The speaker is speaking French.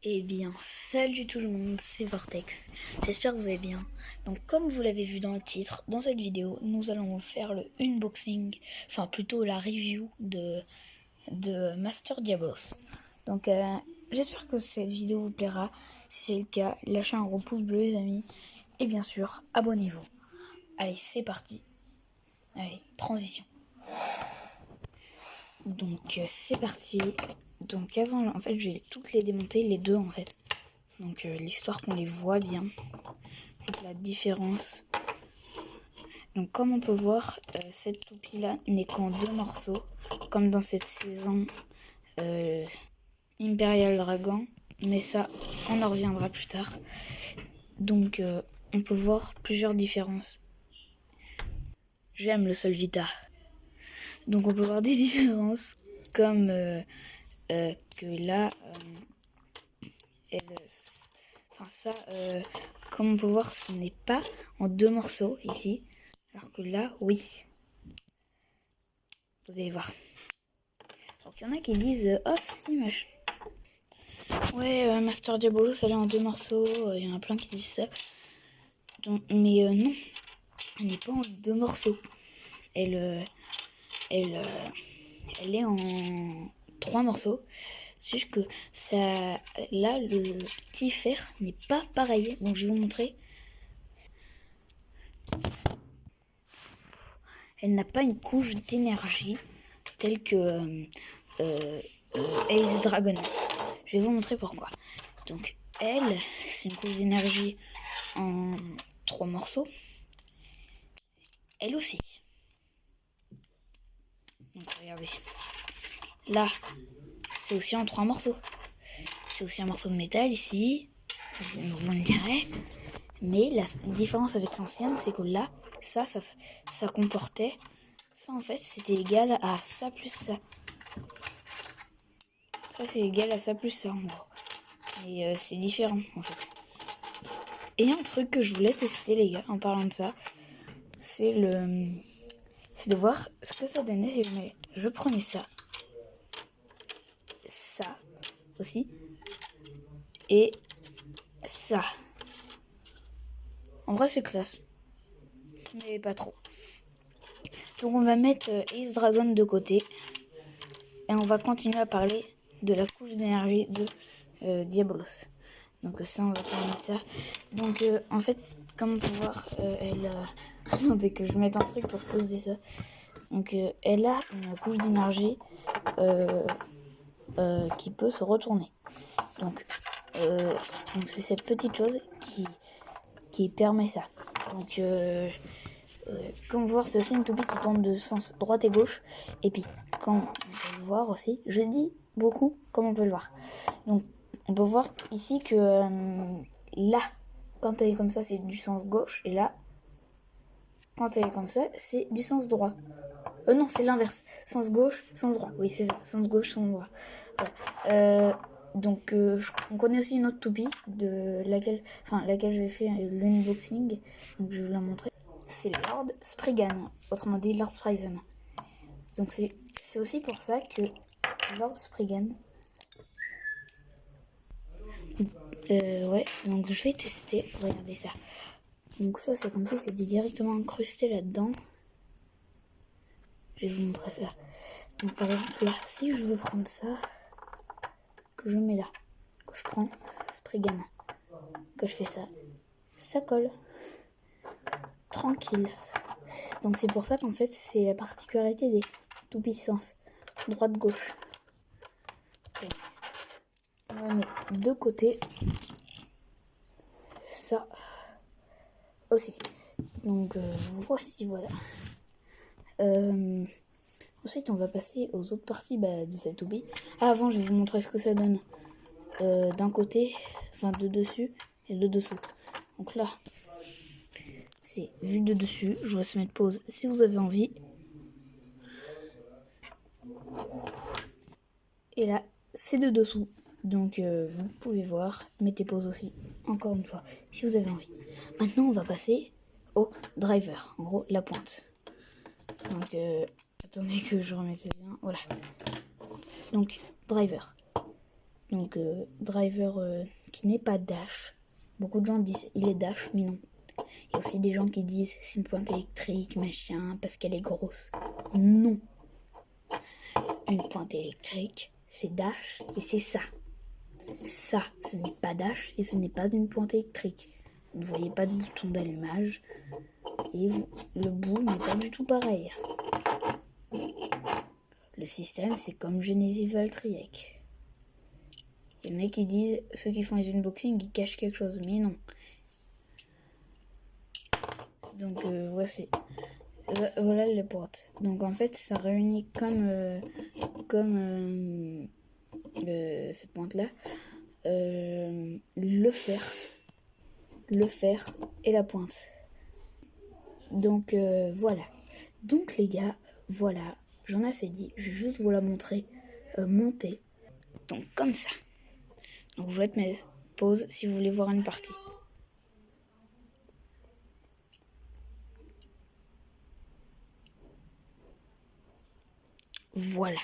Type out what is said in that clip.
Eh bien, salut tout le monde, c'est Vortex. J'espère que vous allez bien. Donc, comme vous l'avez vu dans le titre, dans cette vidéo, nous allons faire le unboxing, enfin plutôt la review de Master Diablos. Donc, j'espère que cette vidéo vous plaira. Si c'est le cas, lâchez un gros pouce bleu, les amis. Et bien sûr, abonnez-vous. Allez, c'est parti. Allez, transition. Donc, c'est parti. Donc, avant, en fait, je vais toutes les démonter, les deux en fait. Donc l'histoire qu'on les voit bien, avec la différence. Donc comme on peut voir, cette toupie là n'est qu'en 2 morceaux, comme dans cette saison Imperial Dragon, mais ça on en reviendra plus tard. Donc on peut voir plusieurs différences. J'aime le Solvita. Donc on peut voir des différences, comme que là, comme on peut voir, ce n'est pas en 2 morceaux ici, alors que là, oui. Vous allez voir. Donc il y en a qui disent oh si machin. Ouais, Master Diabolo ça allait en 2 morceaux. Il y en a plein qui disent ça. Donc, mais non, elle n'est pas en 2 morceaux. Elle est en 3 morceaux. C'est juste que ça, là, le petit fer n'est pas pareil. Donc je vais vous montrer. Elle n'a pas une couche d'énergie telle que Ace Dragon. Je vais vous montrer pourquoi. Donc elle, c'est une couche d'énergie en 3 morceaux. Elle aussi. Donc regardez. Là, c'est aussi en 3 morceaux. C'est aussi un morceau de métal ici. Vous me direz. Mais la différence avec l'ancienne, c'est que là, ça comportait... Ça, en fait, c'était égal à ça plus ça. Ça, c'est égal à ça plus ça, en gros. Et c'est différent, en fait. Et un truc que je voulais tester, les gars, en parlant de ça, c'est de voir ce que ça donnait si je prenais ça aussi, et ça. En vrai, c'est classe, mais pas trop. Donc on va mettre Ace Dragon de côté, et on va continuer à parler de la couche d'énergie de Diablos. Donc ça, on va pas mettre ça. Donc en fait, comme on peut voir, attendez que je mette un truc pour poser ça. Donc elle a une couche d'énergie qui peut se retourner. Donc c'est cette petite chose qui permet ça. Donc comme on peut voir, c'est aussi une toupie qui tourne de sens droite et gauche. Et puis comme on peut le voir aussi, je dis beaucoup comme on peut le voir. Donc on peut voir ici que là, quand elle est comme ça, c'est du sens gauche. Et là, quand elle est comme ça, c'est du sens droit. Non, c'est l'inverse. Sens gauche, sens droit. Oui, c'est ça. Sens gauche, sens droit. Voilà. Donc, on connaît aussi une autre toupie de laquelle je vais faire l'unboxing. Donc, je vais vous la montrer. C'est Lord Spriggan. Autrement dit, Lord Spriggan. Donc, c'est aussi pour ça que Lord Spriggan. Ouais, donc je vais tester. Regardez ça. Donc, ça, c'est comme ça, c'est directement incrusté là-dedans. Je vais vous montrer ça. Donc par exemple là, si je veux prendre ça, que je mets là, que je prends Spriggan, que je fais ça, ça colle. Tranquille. Donc c'est pour ça qu'en fait c'est la particularité des toupies sens droite-gauche. On va mettre de côté ça aussi. Donc voici, voilà. Ensuite, on va passer aux autres parties de cette toupie. Ah, avant, je vais vous montrer ce que ça donne d'un côté, enfin de dessus et de dessous. Donc là, c'est vu de dessus. Je vous laisse mettre pause si vous avez envie. Et là, c'est de dessous. Donc, vous pouvez voir. Mettez pause aussi, encore une fois, si vous avez envie. Maintenant, on va passer au driver. En gros, la pointe. Donc, attendez que je remette ça bien. Voilà. Donc, driver. Donc driver qui n'est pas dash. Beaucoup de gens disent il est dash, mais non. Il y a aussi des gens qui disent c'est une pointe électrique, machin, parce qu'elle est grosse. Non. Une pointe électrique, c'est dash et c'est ça. Ça, ce n'est pas dash et ce n'est pas une pointe électrique. Vous ne voyez pas de bouton d'allumage et le bout n'est pas du tout pareil. Le système, c'est comme Genesis Valtryek. Il y en a qui disent, ceux qui font les unboxings, ils cachent quelque chose, mais non. Donc voilà les portes. Donc en fait, ça réunit comme cette pointe-là, le fer et la pointe. Donc voilà. Donc les gars, voilà, j'en ai assez dit. Je vais juste vous la montrer monter. Donc comme ça. Donc je vais mettre mes pauses si vous voulez voir une partie. Voilà.